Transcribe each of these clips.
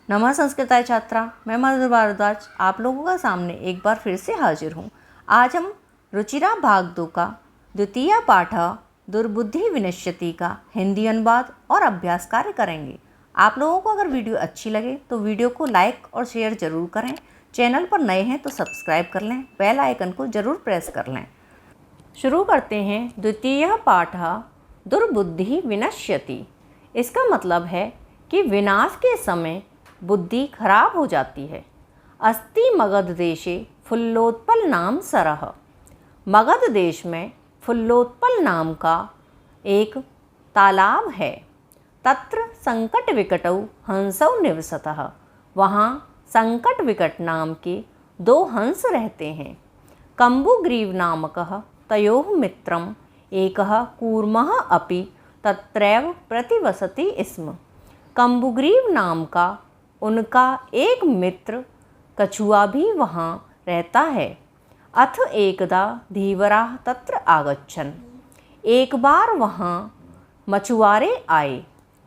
नमः संस्कृताय छात्रा, मैं मधुर भारद्वाज आप लोगों का सामने एक बार फिर से हाजिर हूँ। आज हम रुचिरा भाग 2 का द्वितीय पाठ दुर्बुद्धि विनश्यति का हिंदी अनुवाद और अभ्यास कार्य करेंगे। आप लोगों को अगर वीडियो अच्छी लगे तो वीडियो को लाइक और शेयर ज़रूर करें। चैनल पर नए हैं तो सब्सक्राइब कर लें, बेल आइकन को ज़रूर प्रेस कर लें। शुरू करते हैं। द्वितीय पाठ दुर्बुद्धि विनश्यति। इसका मतलब है कि विनाश के समय बुद्धि खराब हो जाती है। अस्ति मगध देशे फुल्लोत्पल नाम सरह। मगध देश में फुल्लोत्पल नाम का एक तालाब है। तत्र संकट विकटौ हंसौ निवसतः। वहाँ संकट विकट नाम के 2 हंस रहते हैं। कम्बुग्रीव नामकः तयोः मित्रम् एकः कूर्मः अपि तत्रैव प्रतिवसति स्म। कम्बुग्रीव नाम का उनका एक मित्र कछुआ भी वहाँ रहता है। अथ एकदा धीवराः तत्र आगच्छन्। एक बार वहाँ मछुआरे आए।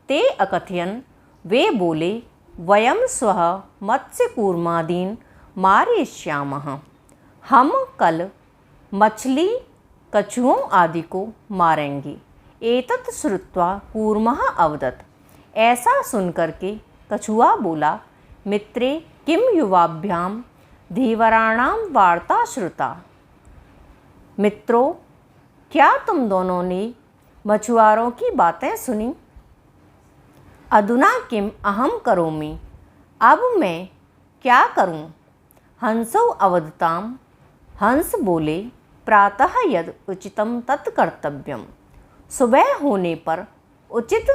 ते अकथयन्, वे बोले, वयं स्वः मत्स्यकूर्मादीन् मारयिष्यामः। हम कल मछली कछुओं आदि को मारेंगे। एतत् श्रुत्वा कूर्मः अवदत्। ऐसा सुनकर के कछुआ बोला, मित्रे किं युवाभ्यां धीवराणां वार्ता श्रुता। मित्रों, क्या तुम दोनों ने मछुआरों की बातें सुनी। अधुना किम अहम करोमि। अब मैं क्या करूं। हंसौ अवदताम्। हंस बोले, प्रातः यद उचितं तत् कर्तव्यम्। सुबह होने पर उचित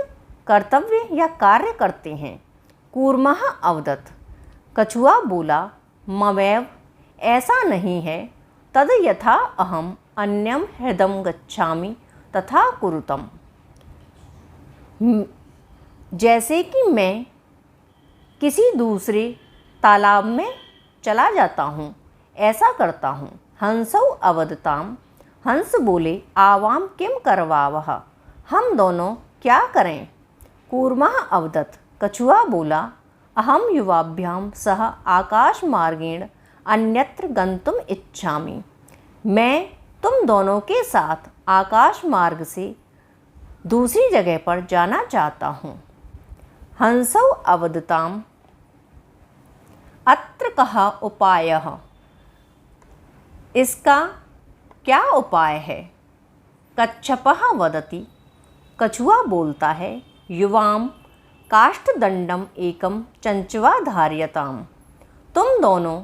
कर्तव्य या कार्य करते हैं। कूर्मः अवदत्। कछुआ बोला, मवैव, ऐसा नहीं है। तद यथा अहम अन्यम हृदम गच्छामि तथा कुरुतम। जैसे कि मैं किसी दूसरे तालाब में चला जाता हूँ, ऐसा करता हूँ। हंसौ अवदताम्। हंस बोले, आवाम किम करवावः। हम दोनों क्या करें। कूर्मः अवदत्। कछुआ बोला, अहम युवाभ्यां सह आकाशमार्गेण अन्यत्र गंतुम इच्छामि। मैं तुम दोनों के साथ आकाश मार्ग से दूसरी जगह पर जाना चाहता हूँ। हंसौ अवदताम्। अत्र कः उपायः। इसका क्या उपाय है। कच्छपः वदति। कछुआ बोलता है, युवाम काष्ठदंडम एकम चंचवा धार्यताम। तुम दोनों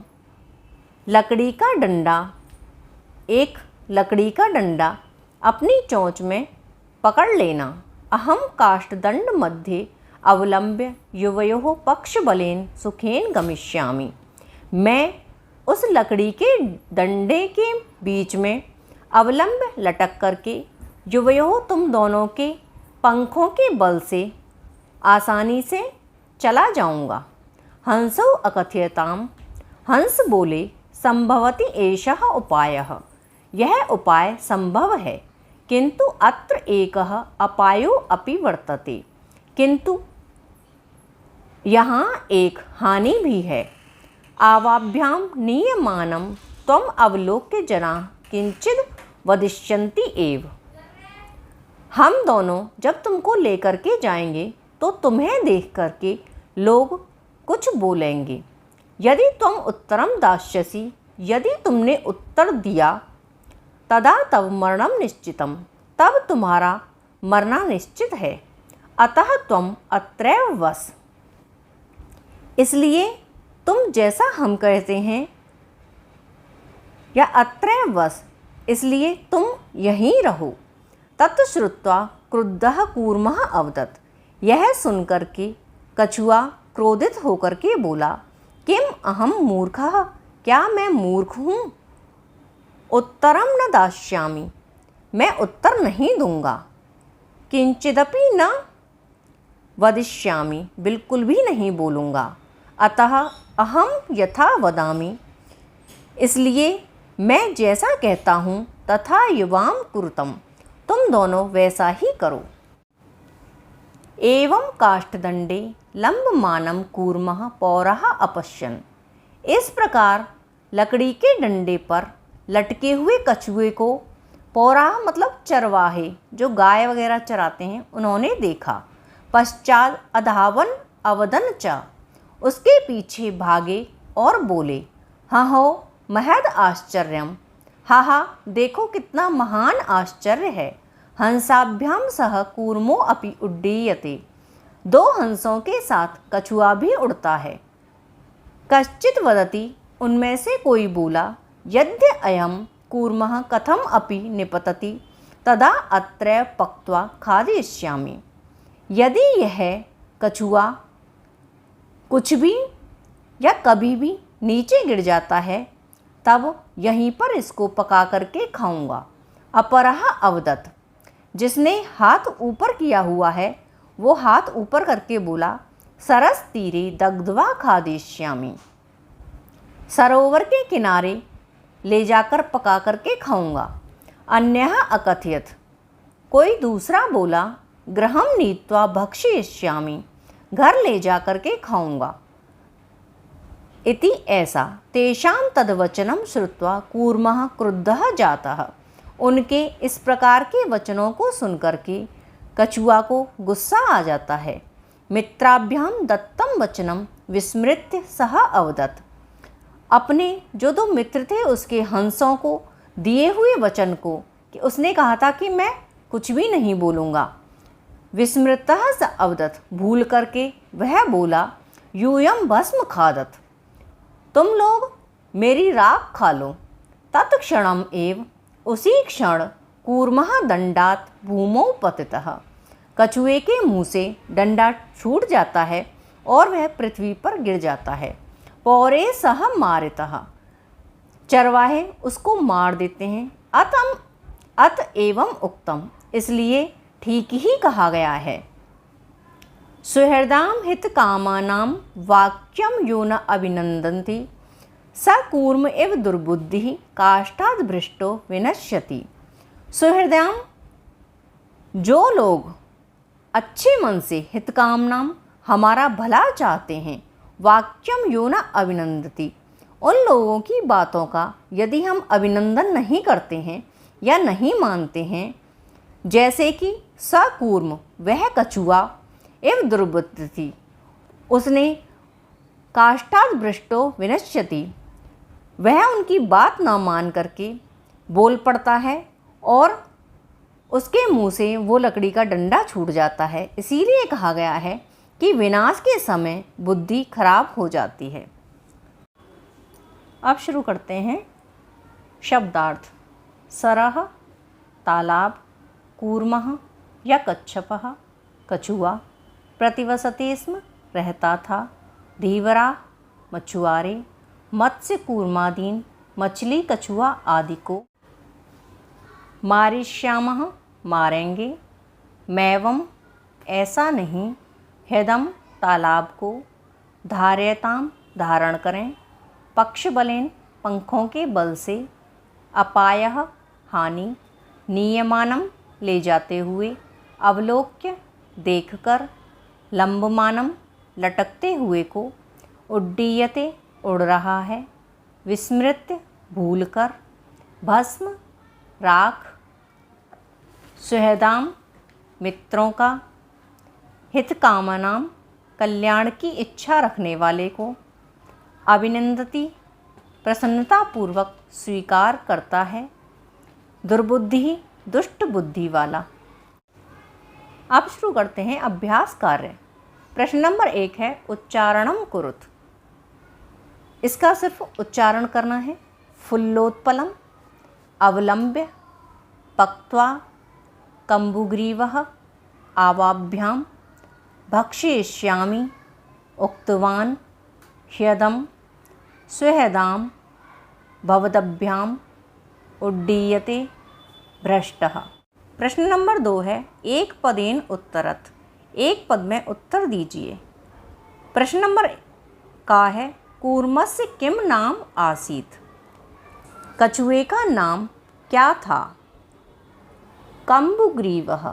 एक लकड़ी का डंडा अपनी चोंच में पकड़ लेना। अहम काष्ठदंड मध्ये अवलंब्य युवयोः पक्षबलेन सुखेन गमिष्यामि। मैं उस लकड़ी के डंडे के बीच में अवलंब लटक करके युवयोः तुम दोनों के पंखों के बल से आसानी से चला जाऊंगा। हंसौ अकथयताम्। हंस बोले, संभवति एषः उपायः। यह उपाय संभव है, किंतु अत्र एकः अपायो अपि वर्तते। किंतु यहाँ एक हानि भी है। आवाभ्यां नीयमानं त्वम् अवलोक्य जनाः किंचिद वदिष्यन्ति एव। हम दोनों जब तुमको लेकर के जाएंगे तो तुम्हें देख करके लोग कुछ बोलेंगे। यदि तुम उत्तरम दास्यसि, यदि तुमने उत्तर दिया, तदा तव मरणम निश्चितम, तब तुम्हारा मरना निश्चित है। अतः तुम अत्रैव वस। इसलिए तुम जैसा हम कहते हैं, या अत्रैव वस, इसलिए तुम यहीं रहो। तत् श्रुत्वा क्रुद्धः कूर्मः अवदत्। यह सुनकर के कछुआ क्रोधित होकर के बोला, किम अहम मूर्खः। क्या मैं मूर्ख हूँ। उत्तरम न दास्यामि। मैं उत्तर नहीं दूंगा। किंचिदपि न वदिष्यामि। बिल्कुल भी नहीं बोलूँगा। अतः अहम यथा वदामि। इसलिए मैं जैसा कहता हूँ, तथा युवाम कुरुतम। तुम दोनों वैसा ही करो। एवं काष्ठदंडे लंबमानं कूर्मः पौरः अपश्यन्। इस प्रकार लकड़ी के डंडे पर लटके हुए कछुए को पौराह मतलब चरवाहे जो गाय वगैरह चराते हैं उन्होंने देखा। पश्चात अधावन अवदन च, उसके पीछे भागे और बोले, हाँ हो महद आश्चर्यम, हा हा देखो कितना महान आश्चर्य है। हंसाभ्याम सह कूर्मो अपि उड्डीयते, दो हंसों के साथ कछुआ भी उड़ता है। कश्चित वदति, उनमें से कोई बोला, यद्य अयम कूर्मः कथम अपि निपतति तदा अत्र पक्त्वा खादिष्यामि। यदि यह कछुआ कुछ भी या कभी भी नीचे गिर जाता है तब यहीं पर इसको पका करके खाऊंगा। अपरः अवदत्, जिसने हाथ ऊपर किया हुआ है वो हाथ ऊपर करके बोला, सरस तीरे दग्ध्वा खादिष्यामि, सरोवर के किनारे ले जाकर पका करके खाऊंगा। अन्यः अकथयत्, कोई दूसरा बोला, गृहं नीत्वा भक्षयिष्यामि, घर ले जा करके खाऊंगा। इति ऐसा तेषां तद्वचनं श्रुत्वा कूर्मः क्रुद्धः जातः। उनके इस प्रकार के वचनों को सुनकर के कछुआ को गुस्सा आ जाता है। मित्राभ्यां दत्तं वचनं विस्मृत्य सः अवदत्, अपने जो दो मित्र थे उसके हंसों को दिए हुए वचन को कि उसने कहा था कि मैं कुछ भी नहीं बोलूँगा। विस्मृतः स अवदत्, भूल करके वह बोला, यूयं भस्म खादत, तुम लोग मेरी राख खा लो। तत्क्षणम एव, उसी क्षण कूर्मः दंडात भूमौ पतितः, कछुए के मुंह से डंडा छूट जाता है और वह पृथ्वी पर गिर जाता है। पौरे सह मारितः, चरवाहे उसको मार देते हैं। अत एवं उक्तम, इसलिए ठीक ही कहा गया है। सुहृदाम हित कामानाम वाक्यम यो न अभिनंदन्ति स कूर्म एव दुर्बुद्धि काष्ठाद भ्रष्टो विनश्यति। सुहृदाम, जो लोग अच्छे मन से हितकामनाम हमारा भला चाहते हैं, वाक्यम यो न अभिनंदति, उन लोगों की बातों का यदि हम अभिनंदन नहीं करते हैं या नहीं मानते हैं, जैसे कि सकूर्म वह कछुआ, एवं दुर्बुद्धि उसने काष्ठाद भ्रष्टो विनश्यति वह उनकी बात न मान करके बोल पड़ता है और उसके मुंह से वो लकड़ी का डंडा छूट जाता है। इसीलिए कहा गया है कि विनाश के समय बुद्धि खराब हो जाती है। अब शुरू करते हैं शब्दार्थ। सरह तालाब, कूर्मः या कच्छपः कछुआ, प्रतिवसते स्म रहता था, धीवरा मछुआरे, मत्स्य कूर्मादीन मछली कछुआ आदि को, मारिष्यामः मारेंगे, मैवम ऐसा नहीं, ह्यदम तालाब को, धार्यताम धारण करें, पक्ष बलेन पंखों के बल से, अपायः हानि, नियमानम ले जाते हुए, अवलोक्य देखकर, लंबमानम लटकते हुए को, उड्डीयते उड़ रहा है, विस्मृत्य भूलकर, भस्म राख, सुहृदाम मित्रों का, हितकामनाम कल्याण की इच्छा रखने वाले को, अभिनंदती प्रसन्नतापूर्वक स्वीकार करता है, दुर्बुद्धि दुष्ट बुद्धि वाला। अब शुरू करते हैं अभ्यास कार्य। प्रश्न नंबर 1 है उच्चारणम कुरुत। इसका सिर्फ उच्चारण करना है। फुल्लोत्पलम, अवलंब्य, पक्त्वा, कम्बुग्रीवः, आवाभ्याम, भक्षयिष्यामि, उक्तवान्, ह्यदं, सुहृदां, भवदभ्याम, उड्डीयते, भ्रष्टः। प्रश्न नंबर 2 है एक पदेन उत्तरत। एक पद में उत्तर दीजिए। प्रश्न नंबर का है कूर्मस्य किम नाम आसीत। कछुए का नाम क्या था। कम्बुग्रीवः,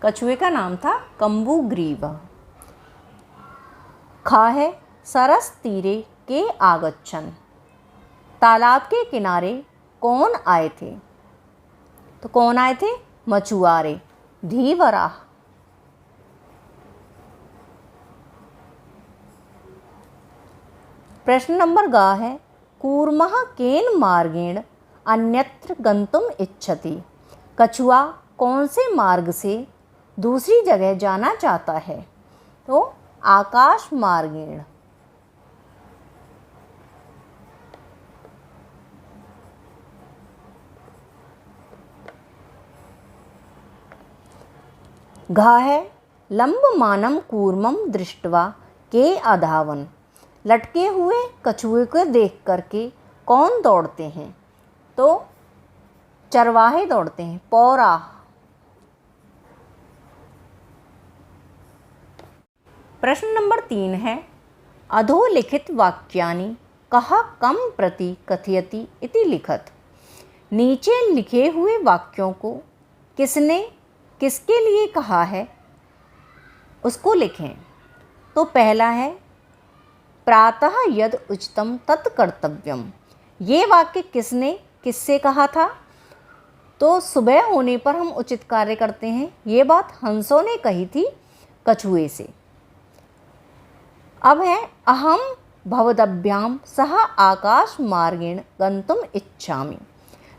कछुए का नाम था कम्बुग्रीव। खा है सरस तीरे के आगच्छन, तालाब के किनारे कौन आए थे? तो कौन आए थे? मछुआरे, धीवराह। प्रश्न नंबर गा है कूर्मः केन मार्गेण अन्यत्र गंतुम इच्छति। कछुआ कौन से मार्ग से दूसरी जगह जाना चाहता है? तो आकाश मार्गेण। घा है लंबमानं कूर्मं दृष्ट्वा के अधावन। लटके हुए कछुए को देख करके कौन दौड़ते हैं? तो चरवाहे दौड़ते हैं, पौराह। प्रश्न नंबर 3 है अधोलिखित वाक्यानि कः कम प्रति कथयति इति लिखत। नीचे लिखे हुए वाक्यों को किसने किसके लिए कहा है उसको लिखें। तो पहला है प्रातः यद उचितम तत्कर्तव्यम। ये वाक्य किसने किससे कहा था? तो सुबह होने पर हम उचित कार्य करते हैं। ये बात हंसों ने कही थी कछुए से। अब है अहम भवदभ्याम सह आकाश मार्गेण गंतुम इच्छामि।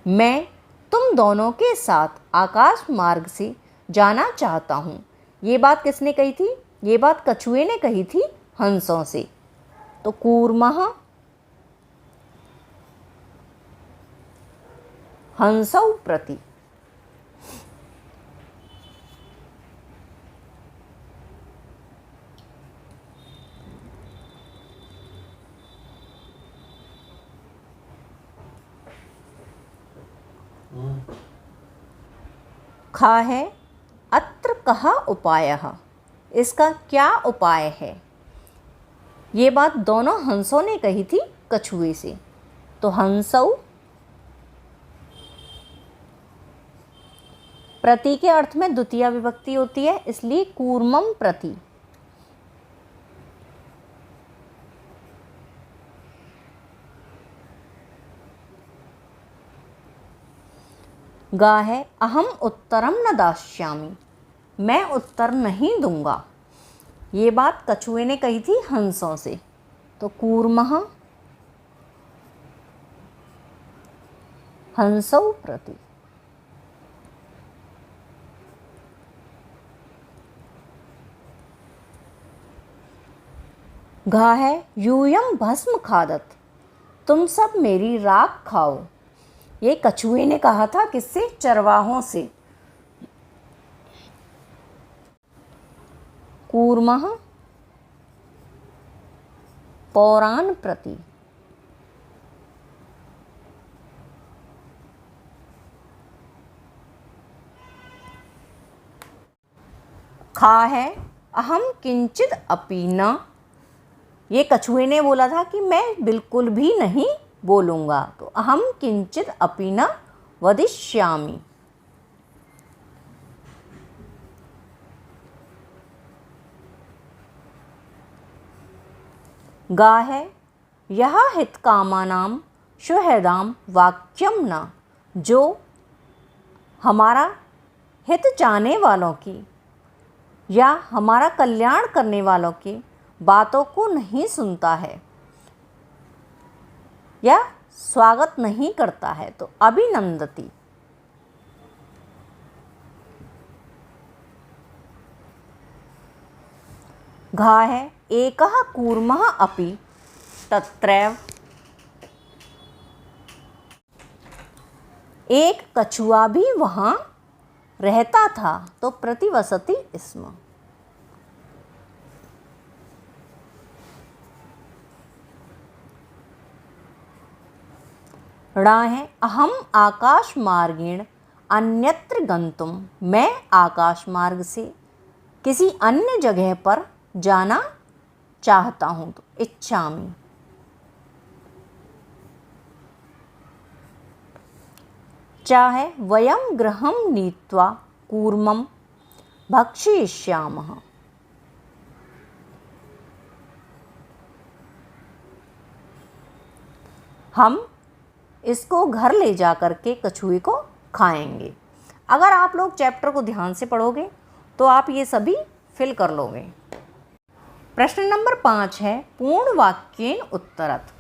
मैं तुम दोनों के साथ आकाश मार्ग से जाना चाहता हूँ। ये बात किसने कही थी? ये बात कछुए ने कही थी हंसों से। तो कूर्मः हंसौ प्रति। खा है अत्र कः उपायः। इसका क्या उपाय है? ये बात दोनों हंसों ने कही थी कछुए से। तो हंसौ प्रति के अर्थ में द्वितीय विभक्ति होती है, इसलिए कूर्मम प्रति। गा है अहम उत्तरम न दास्यामि। मैं उत्तर नहीं दूंगा। ये बात कछुए ने कही थी हंसों से। तो कूर्मः हंसौ प्रति। घा है यूयम भस्म खादत। तुम सब मेरी राख खाओ। ये कछुए ने कहा था किससे? चरवाहों से। कूर्मः पौरान प्रति। खा है अहम किंचित अपि न। ये कछुए ने बोला था कि मैं बिल्कुल भी नहीं बोलूँगा। तो अहम किंचित अपि न वदिष्यामि। गा है यह हितकामानां सुहृदां वाक्यम न। जो हमारा हित चाहने वालों की या हमारा कल्याण करने वालों की बातों को नहीं सुनता है या स्वागत नहीं करता है, तो अभिनंदति। घा है एकः कूर्मः अपि तत्रैव। एक कछुआ भी वहाँ रहता था। तो प्रतिवसति स्म। णा है अहम आकाश मार्गेण अन्यत्र गंतुम। मैं आकाश मार्ग से किसी अन्य जगह पर जाना चाहता हूँ। तो इच्छामि। चा है वयम गृहं नीत्वा कूर्मं भक्षयिष्यामः। हम इसको घर ले जा कर के कछुए को खाएंगे। अगर आप लोग चैप्टर को ध्यान से पढ़ोगे तो आप ये सभी फिल कर लोगे। प्रश्न नंबर 5 है पूर्ण वाक्येन उत्तरत।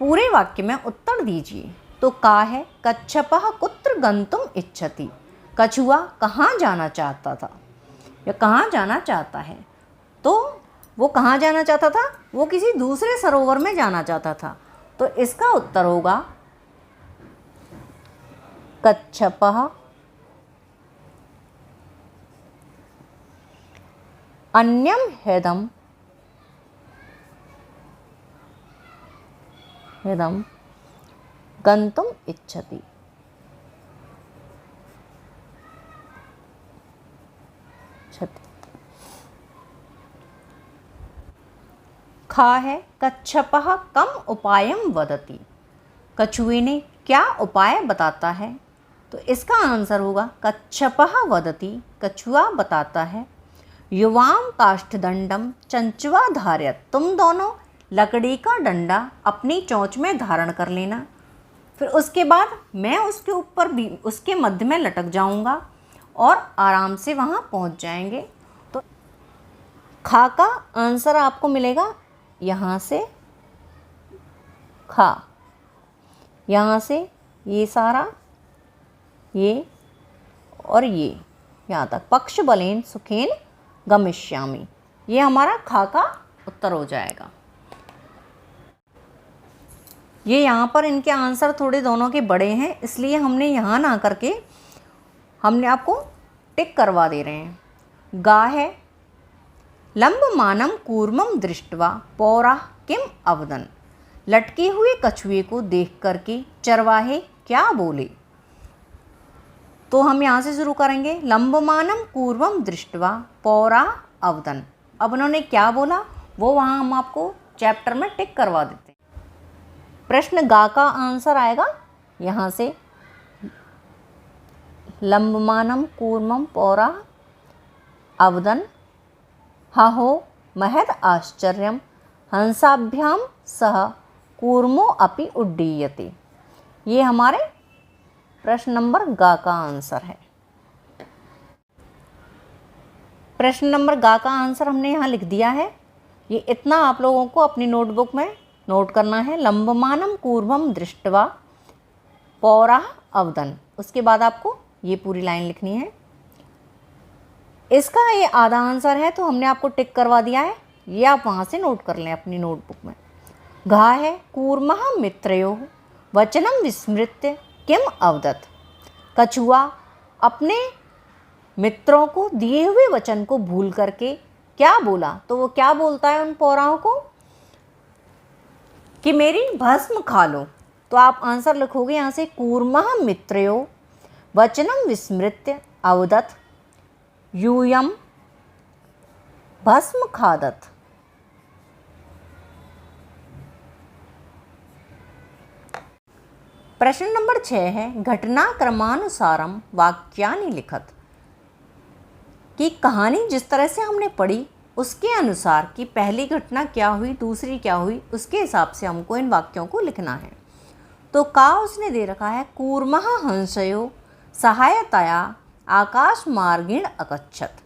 पूरे वाक्य में उत्तर दीजिए। तो का है कच्छपः कुत्र गन्तुम् इच्छति। कछुआ कहाँ जाना चाहता था या कहाँ जाना चाहता है। तो वो कहाँ जाना चाहता था, वो किसी दूसरे सरोवर में जाना चाहता था। तो इसका उत्तर होगा कच्छपः अन्यं ह्यदं गन्तुम् इच्छति। खा है कच्छपः कम उपायं वदति। कछुए ने क्या उपाय बताता है। तो इसका आंसर होगा कच्छपः वदति, कछुआ बताता है। युवां काष्ठदंडम चंचवा धार्यत। तुम दोनों लकड़ी का डंडा अपनी चोंच में धारण कर लेना, फिर उसके बाद मैं उसके ऊपर भी उसके मध्य में लटक जाऊंगा और आराम से वहां पहुंच जाएंगे। तो खा का आंसर आपको मिलेगा यहाँ से खा, यहाँ से ये सारा, ये और ये यहाँ तक। पक्ष बलेन सुखेन गमिष्यामि, ये हमारा खा का उत्तर हो जाएगा। ये यहाँ पर इनके आंसर थोड़े दोनों के बड़े हैं, इसलिए हमने यहाँ ना करके हमने आपको टिक करवा दे रहे हैं। गा है लंबमानं कूर्मं दृष्ट्वा पौराः किम अवदन्। लटके हुए कछुए को देख करके चरवाहे क्या बोले। तो हम यहाँ से शुरू करेंगे। लंबमानं कूर्मं दृष्ट्वा पौराः अवदन्। अब उन्होंने क्या बोला वो वहाँ हम आपको चैप्टर में टिक करवा देते हैं। प्रश्न गा का आंसर आएगा यहाँ से लंबमानं कूर्मं पौराः अवदन्। हाहो महद आश्चर्यं हंसाभ्यां सह कूर्मो अपि उड्डीयते। ये हमारे प्रश्न नंबर गा का आंसर है। प्रश्न नंबर गा का आंसर हमने यहाँ लिख दिया है। ये इतना आप लोगों को अपनी नोटबुक में नोट करना है। लंबमानं कूर्मं दृष्ट्वा पौराः अवदन्, उसके बाद आपको ये पूरी लाइन लिखनी है। इसका ये आधा आंसर है तो हमने आपको टिक करवा दिया है, ये आप वहाँ से नोट कर लें अपनी नोटबुक में। घा है कूर्मः मित्रयोः वचनं विस्मृत्य किम अवदत्। कछुआ अपने मित्रों को दिए हुए वचन को भूल करके क्या बोला। तो वो क्या बोलता है उन पौराओं को कि मेरी भस्म खा लो। तो आप आंसर लिखोगे यहाँ से कूर्मः मित्रयोः वचनं विस्मृत्य अवदत् यूयं भस्म खादत्। प्रश्न नंबर 6 है घटनाक्रमानुसारम वाक्यानि लिखत। कि कहानी जिस तरह से हमने पढ़ी उसके अनुसार कि पहली घटना क्या हुई, दूसरी क्या हुई, उसके हिसाब से हमको इन वाक्यों को लिखना है। तो का उसने दे रखा है कूर्मः हंसयो सहायतया आकाश मार्गेण अगच्छत।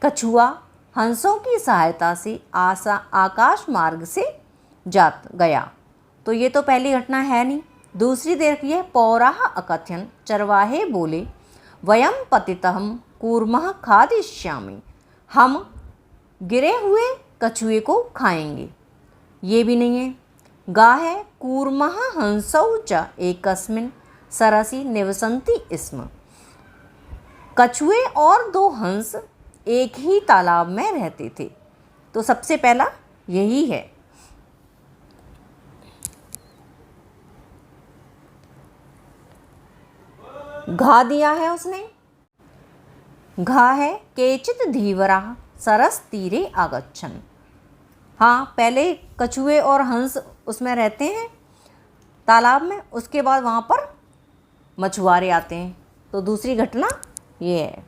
कछुआ हंसों की सहायता से आकाश मार्ग से गया। तो ये तो पहली घटना है नहीं। दूसरी दे रखी है पौराः अकथयन्, चरवाहे बोले वयं पतितः कूर्मः खादिष्यामि, हम गिरे हुए कछुए को खाएंगे। ये भी नहीं है। गा है कूर्मः हंसौ च एकस्मिन् सरसि निवसन्ति स्म। कछुए और दो हंस एक ही तालाब में रहते थे। तो सबसे पहला यही है। घा दिया है उसने। घा है केचित् धीवराः सरस तीरे आगच्छन्। हाँ, पहले कछुए और हंस उसमें रहते हैं तालाब में, उसके बाद वहाँ पर मछुआरे आते हैं। तो दूसरी घटना ये है।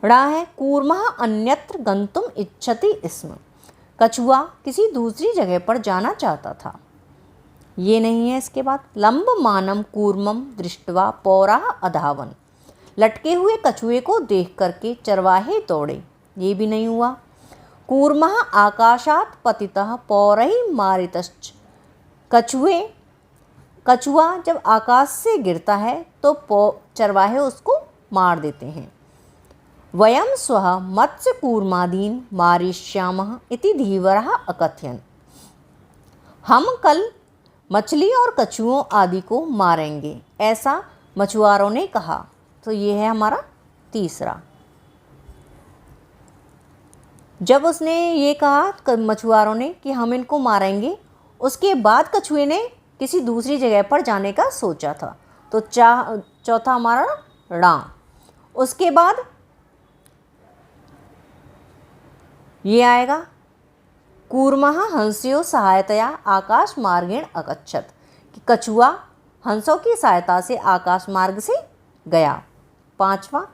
ड़ा है कूर्मः अन्यत्र गंतुम इच्छति स्म। कछुआ किसी दूसरी जगह पर जाना चाहता था। ये नहीं है। इसके बाद लंबमानं कूर्मं दृष्ट्वा पौराः अधावन। लटके हुए कछुए को देख करके चरवाहे दौड़े। ये भी नहीं हुआ। कूर्मः आकाशात् पतितः पौरैः मारितश्च। कछुआ जब आकाश से गिरता है तो चरवाहे उसको मार देते हैं। वयं स्वः मत्स्यकूर्मादीन् मारिष्यामः इति धीवरः अकथयन्। हम कल मछली और कछुओं आदि को मारेंगे, ऐसा मछुआरों ने कहा। तो ये है हमारा तीसरा। जब उसने ये कहा मछुआरों ने कि हम इनको मारेंगे, उसके बाद कछुए ने किसी दूसरी जगह पर जाने का सोचा था। तो चौथा हमारा ड़ा। उसके बाद ये आएगा कूर्मः हंस्यो सहायतया आकाश मार्गेण अगच्छत, कि कछुआ हंसों की सहायता से आकाश मार्ग से गया। पांचवा।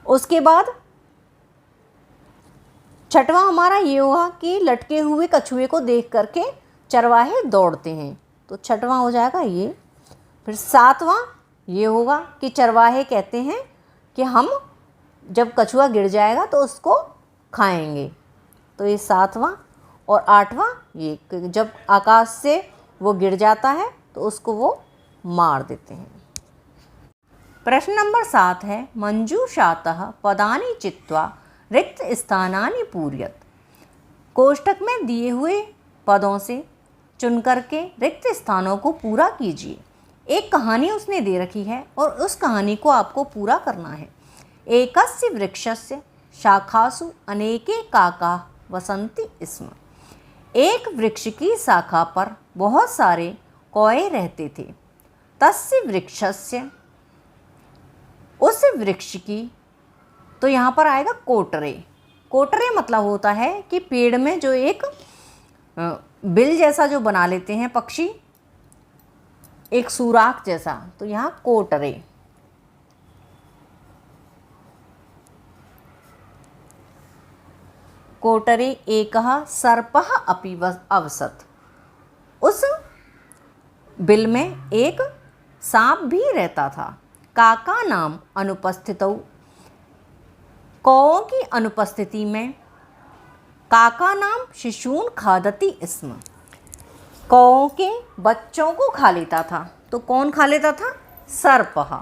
उसके बाद छठवां हमारा ये हुआ कि लटके हुए कछुए को देख करके चरवाहे दौड़ते हैं। तो छठवां हो जाएगा ये। फिर सातवां ये होगा कि चरवाहे कहते हैं कि हम जब कछुआ गिर जाएगा तो उसको खाएंगे। तो ये सातवां। और आठवां ये जब आकाश से वो गिर जाता है तो उसको वो मार देते हैं। प्रश्न नंबर 7 है मंजूषातः पदानि चित्वा रिक्त स्थानानि पूरयत। कोष्ठक में दिए हुए पदों से चुन करके रिक्त स्थानों को पूरा कीजिए। एक कहानी उसने दे रखी है और उस कहानी को आपको पूरा करना है। एकस्य वृक्षस्य शाखासु अनेके काकाः वसन्ति स्म। एक वृक्ष की शाखा पर बहुत सारे कौए रहते थे। तस्य वृक्षस्य, उस वृक्ष की, तो यहाँ पर आएगा कोटरे। कोटरे मतलब होता है कि पेड़ में जो एक बिल जैसा जो बना लेते हैं पक्षी, एक सुराख जैसा, तो यहाँ कोटरे। कोटरे एकः सर्पः अपि अवसत्। उस बिल में एक सांप भी रहता था। काका नाम अनुपस्थितौ। कौओं की अनुपस्थिति में काका नाम शिशून खादति स्म। कौओं के बच्चों को खा लेता था। तो कौन खा लेता था? सर्पः।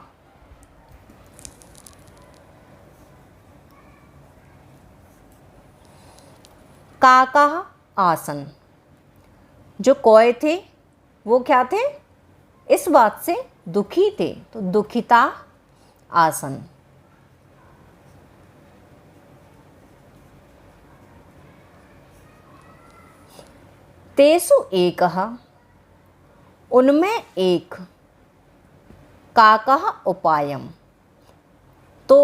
काकाः आसन। जो कौए थे वो क्या थे? इस बात से दुखी थे। तो दुखिता आसन। तेसु एकः, उनमें एक, काकः उपायम। तो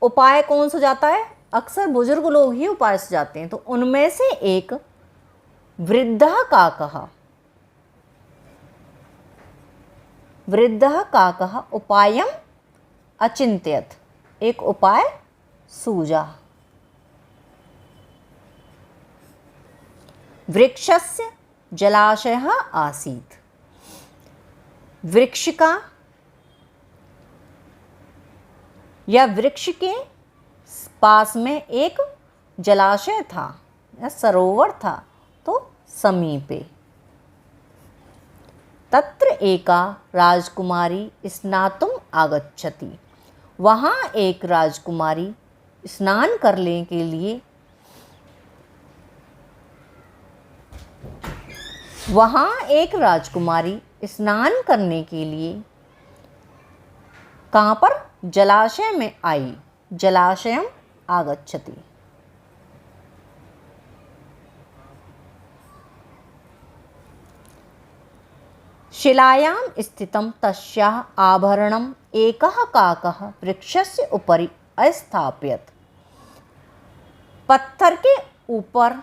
उपाय कौन सा जाता है? अक्सर बुजुर्ग लोग ही उपाय से जाते हैं। तो उनमें से एक वृद्धः काकः। वृद्धः काकः उपायम अचिंत्यत। एक उपाय सूझा। वृक्षस्य जलाशयः आसीत्। वृक्ष का या वृक्ष के पास में एक जलाशय था या सरोवर था। तो समीपे। तत्र एका राजकुमारी स्नातुम आगच्छति। वहाँ एक राजकुमारी स्नान करने के लिए, वहाँ एक राजकुमारी स्नान करने के लिए कहाँ पर? जलाशय में आई। जलाशयम आगच्छति। शिलायां स्थितं तस्याः आभरणम् एकः काकः वृक्षस्य उपरि अस्थापयत्। पत्थर के ऊपर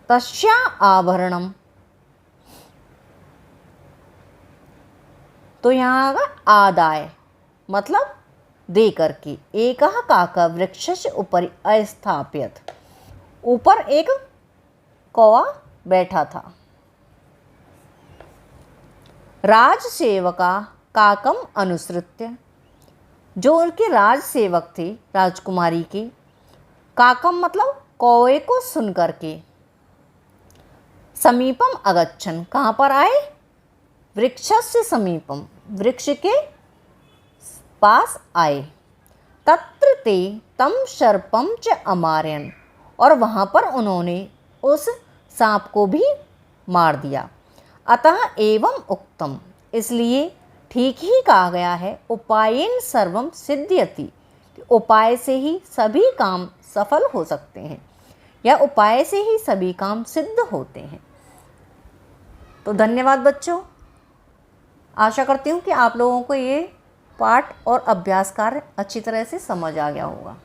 तस्या आभरणम, तो यहाँ आगा आदाय मतलब दे करके। एकः काकः वृक्षस्य उपरि अस्थाप्यत, ऊपर एक कौवा बैठा था। राजसेवका काकम अनुसृत्य, जो उनके राजसेवक थे राजकुमारी के, काकम मतलब कौवे को सुन करके, समीपम अगच्छन कहाँ पर आए, वृक्षस्य समीपम वृक्ष के पास आए। तत्र ते तम सर्पम च अमारयन्, और वहाँ पर उन्होंने उस सांप को भी मार दिया। अतः एवं उक्तम, इसलिए ठीक ही कहा गया है, उपायेन सर्वम सिद्ध्यति, उपाय से ही सभी काम सफल हो सकते हैं या उपाय से ही सभी काम सिद्ध होते हैं। तो धन्यवाद बच्चों, आशा करती हूँ कि आप लोगों को ये पाठ और अभ्यास कार्य अच्छी तरह से समझ आ गया होगा।